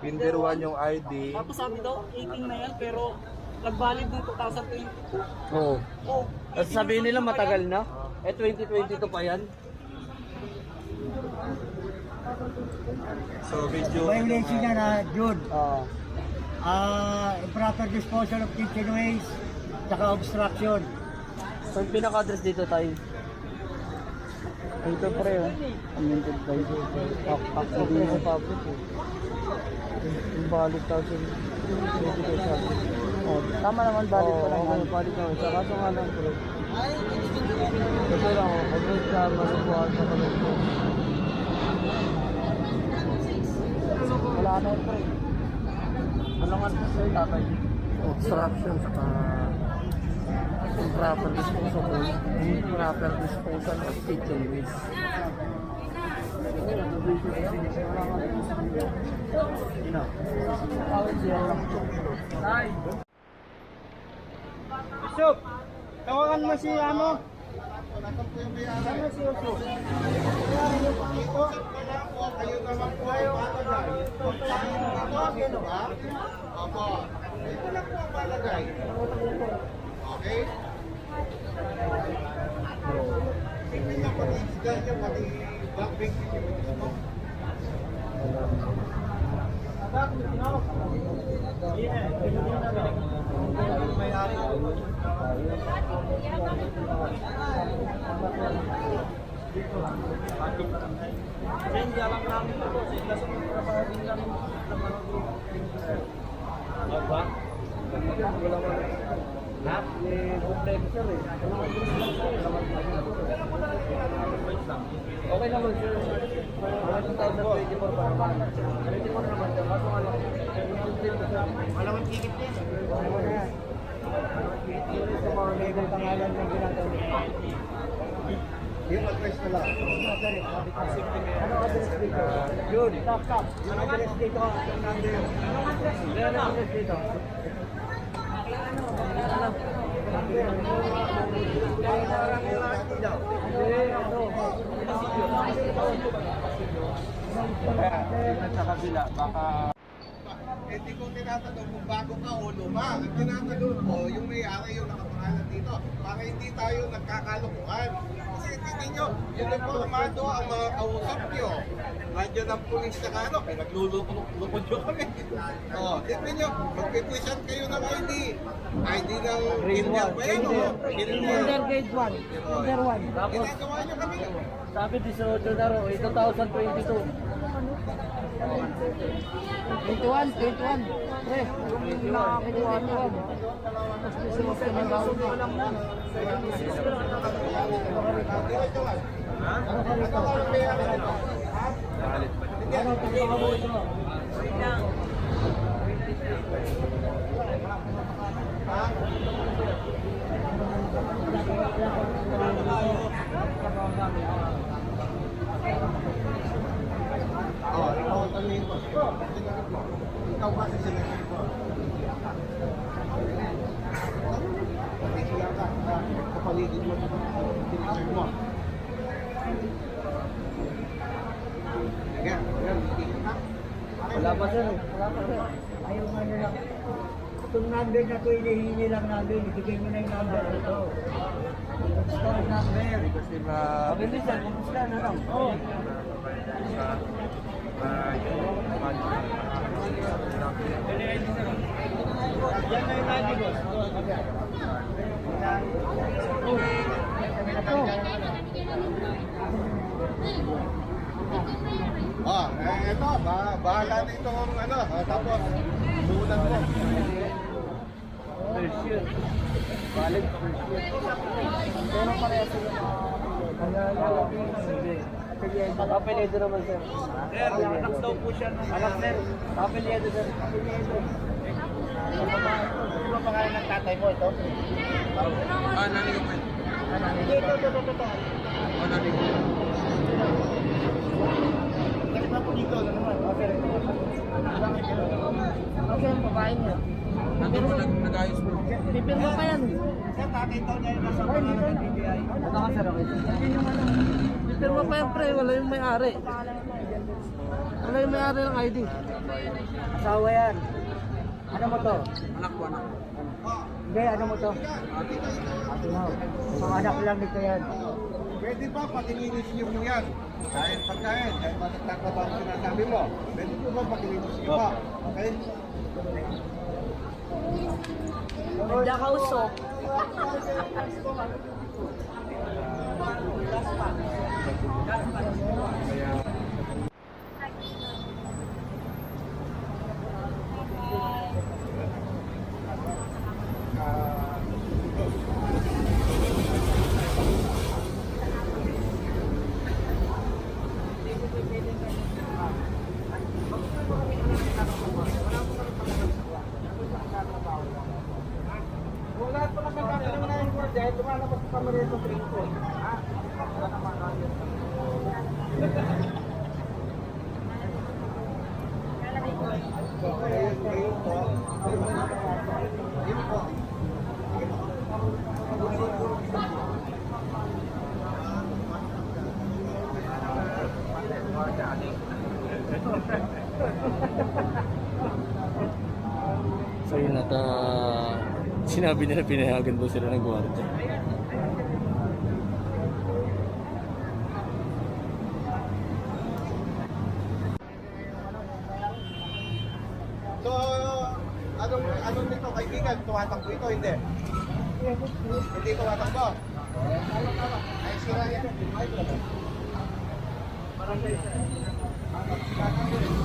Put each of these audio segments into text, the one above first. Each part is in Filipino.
Binder 1 yung ID. Tapos sabi daw, 18 na yan, pero nag-valid ng 2022. Oo. Oh, Tapos sabihin nila matagal na. 2022 pa yan. So video. Violation niya na June. Oo. Improper disposal of kitchen waste, saka obstruction. So yung pinaka-address dito tayo. Ito pre, amended by the hindi mo public eh. Yung valid 1,000. Oh, tama naman valid pa lang. Oo, valid naman. Sa kaso nga lang pre. Ito lang, pag-read ka, manubuhan sa kalog mo. Wala na yun pre. Ano nga po sir, tatay? Obstruction, saka improper disposal of kitchen waste. Bishop, tawagan mo si ano? Ano si Oso? Kayo naman po ay Opo. Ito lang po ang palagay. Okay? Tingnan niyo pati isda niyo, pati backbank niyo mismo. jalan namin ito. Sila sa mga kapatid namin. Apa? Lahat may problema sir eh. Okay naman sir. 2024 pa naman. 24 naman sir. Kaso nga lang. Walang ticket din. Yun sa mga legal pangalan ng ginagawa. Yung address na lang. Ano address dito? Yun. Stop. Yung address dito. Anong address dito? Sa kabila, baka hindi ko tinatanong kung bago ka o luma. Ang tinatanong ko, yung may-ari yung nakapangalan dito para hindi tayo nagkakalukuhan. Kasi tingnan nyo, yung informado ang mga kausap nyo. Nandiyan ang pulis na ano, pinaglulukod nyo kami. Tingnan nyo, magpipuisan kayo ng ID. ID ng Kinder ba yan? Kinder grade 1. Kinder 1. Tapos, Ginagawa nyo kami. sabi 18 na ro, 2022. 21. Pre, yung nakakuha nyo. Tapos Christmas ka na daw. Ikaw ang tanongin ko. Ikaw kasi sinasabi ko. Hindi sila ka. Kapaligid mo. Tinasag mo. Yan. Wala pa sir. Ayaw nga nila. Itong number na ito, hinihingi lang namin. Ibigay mo na yung number ito. Store number. Kasi Sabi ni sir, kumusta na lang? Oh. Yan na yung ID boss. Eto, bahala dito ang ano, tapos sunan mo. Pressure. Valid pressure. Pero parehas sila Kapilyedo naman sir. Sir, anak daw po siya ng Anak sir. Kapilyedo sir. Kapilyedo. Ano ba pangalan ng tatay mo ito? Nani ko. Ito. Nani ko. Bakit na po dito? Ano naman? Okay, ang babae niya. Nandun mo nag-ayos mo. Pipirma pa yan. Sir, tatay daw niya yung nasa pangalan ng BBI. Ano ka sir? Okay. Pipirma pa yan pre, wala yung may-ari. Ano Ano yung may-ari ng ID? Asawa yan. Ano mo to? Anak ko, anak. Hindi, ano mo to? Ate mo. Mga anak lang nito yan. Pwede ba pakilinis niyo mo yan? Dahil pagkain, dahil matagtagtaba ang sinasabi mo. Pwede po ba pakilinis niyo pa? Okay? Ganda ka usok. Wala pa naman kami naman na yung word dahil lumalabas pa kami rito sa ito. Ha? Wala naman kami. So yun at sinabi nila pinayagan daw sila ng gwardiya. So, anong nito kaibigan? Tumatakbo ito, hindi? Hindi tumatakbo? Ay, sila yan.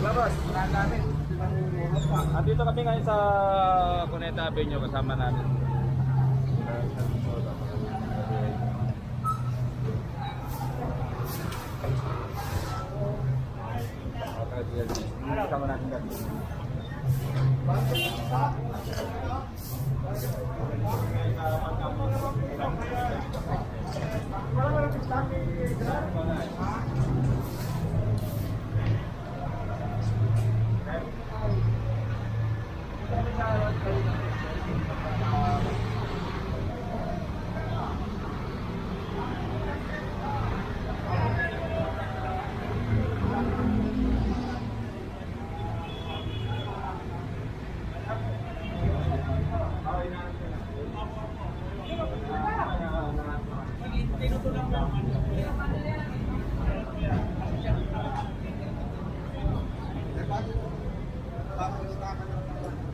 Labas, namin. Andito kami ngayon sa Cuneta Avenue kasama namin. Kasama natin dati.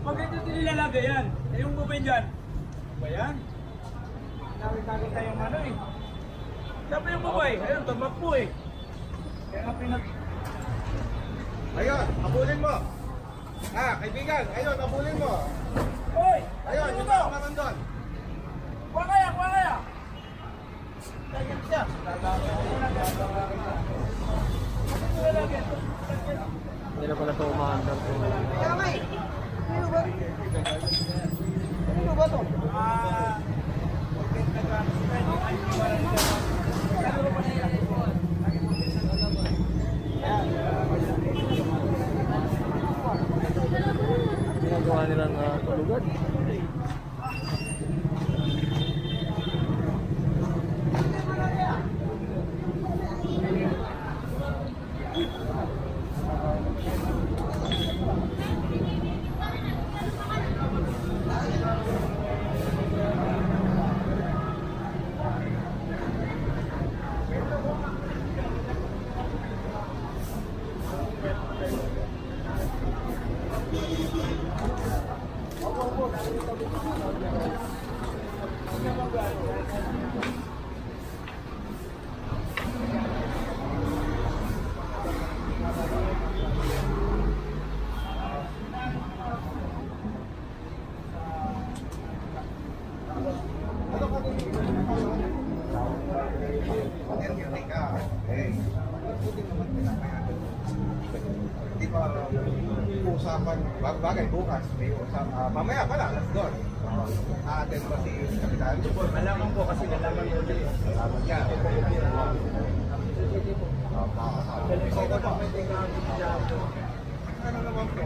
Bakit ito nilalagay yan? Yung bubay dyan. Ba yan? Nakita tayong ano eh. Sabi yung bubay. Ayun, tumakbo eh. Kaya nga pinag... Ayun, abulin mo. Kaibigan, ayun, abulin mo. Hoy! Ayun, yung mga doon. Kuha kaya! Kuha kaya! Ganyan siya. Hindi na pala ito umaandar po. Ginagawa nilang tulugan. Di ba usapan, bagay bukas, may usapan, mamaya pala, alas doon. Aaten ba si Kapitan? Malaman po kasi nalaman ko din. Salamat ka. Isa pa. Ano naman po?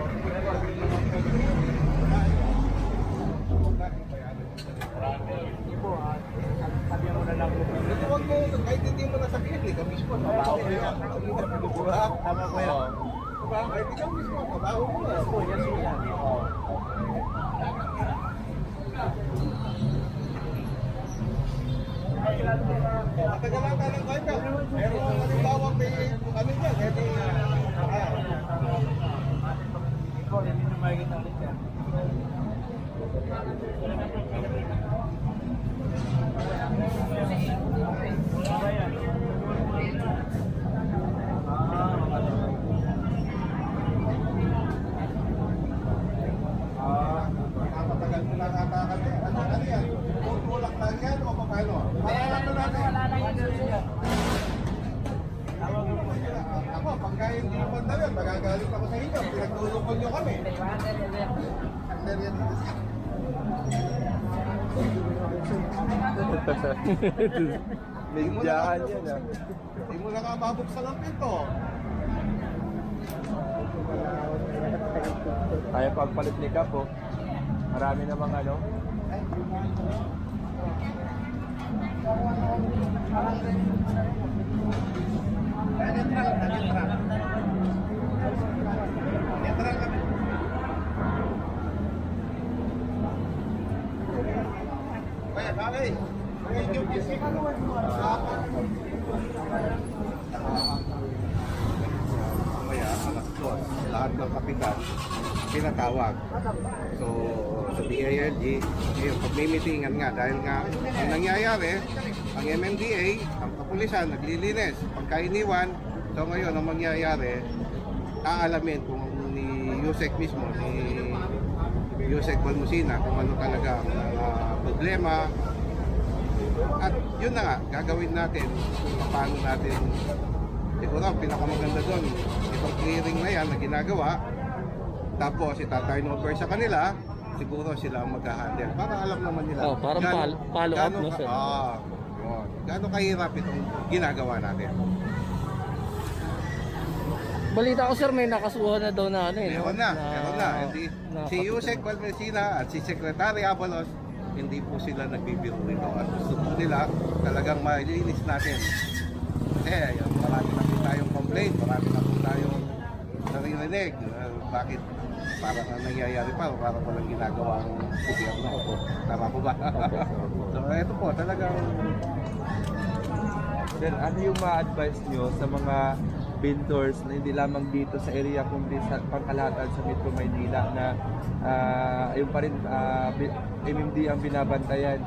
Hindi po, sabihan mo na lang po. Huwag mo, kahit hindi mo nasabihin, ikaw mismo. Tama ko yan. Tama po yan. ba? Ay, ikaw mismo, trabaho mo. Yes po, yan. Matagal lang tayo ng kanya. Pero halimbawa may ano dyan, edi... Ikaw, hindi na makikita ulit yan. Ayan. Matagal mo lang katakan yan. Ano yan? Tutulak lang yan o paano? Matagal mo natin. Wala na yung susunod. Ako, pagka hindi naman na yun, magagalit ako sa inyo. Pinagtulungan nyo kami. Medyahan yan ah. Hindi mo na nga mabuksan ang pinto. Kaya pagpalit ni Cap oh. Marami namang ano. Neutral kami. Kaya bagay. Mamaya, alas 2, lahat ng kapitan pinatawag. So, sa DILG, yung pagmimitingan nga, dahil nga, ang nangyayari, ang MMDA, ang kapulisan, naglilinis. Pagka iniwan, so ngayon, ang mangyayari, aalamin kung ni Yusek mismo, ni Yusek Balmusina, kung ano talaga ang problema. At yun na nga, gagawin natin kung paano natin, siguro ang pinakamaganda doon, itong clearing na yan na ginagawa, tapos itatime over sa kanila, siguro sila ang mag-handle para alam naman nila. Oh, parang follow up, no, sir? Yun. Gaano kahirap itong ginagawa natin. Balita ko sir, may nakasuhan na daw na ano eh. Meron na. Hindi, si Yusek Balmesina at si Secretary Abalos, hindi po sila nagbibiro nito at gusto po nila talagang malinis natin. Kasi marami na po tayong complaint, marami na po tayong naririnig. Bakit parang nangyayari pa, parang walang ginagawa ang gobyerno. Tama po ba? So ito po, talagang... Then ano yung ma-advise nyo sa mga vendors na hindi lamang dito sa area kundi sa pangkalahatan sa Metro Maynila na yung pa rin MMD ang binabantayan?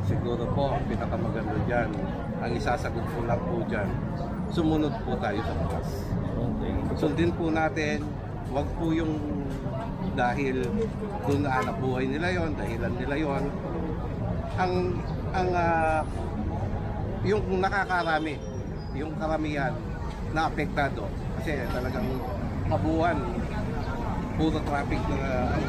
Siguro po, ang pinakamaganda dyan, ang isasagot ko lang po dyan, sumunod po tayo sa batas. Sundin po natin, wag po yung dahil kung naanap buhay nila yon, dahilan nila yon. Yung nakakarami, yung karamihan na apektado kasi talagang kabuuan puro traffic na ang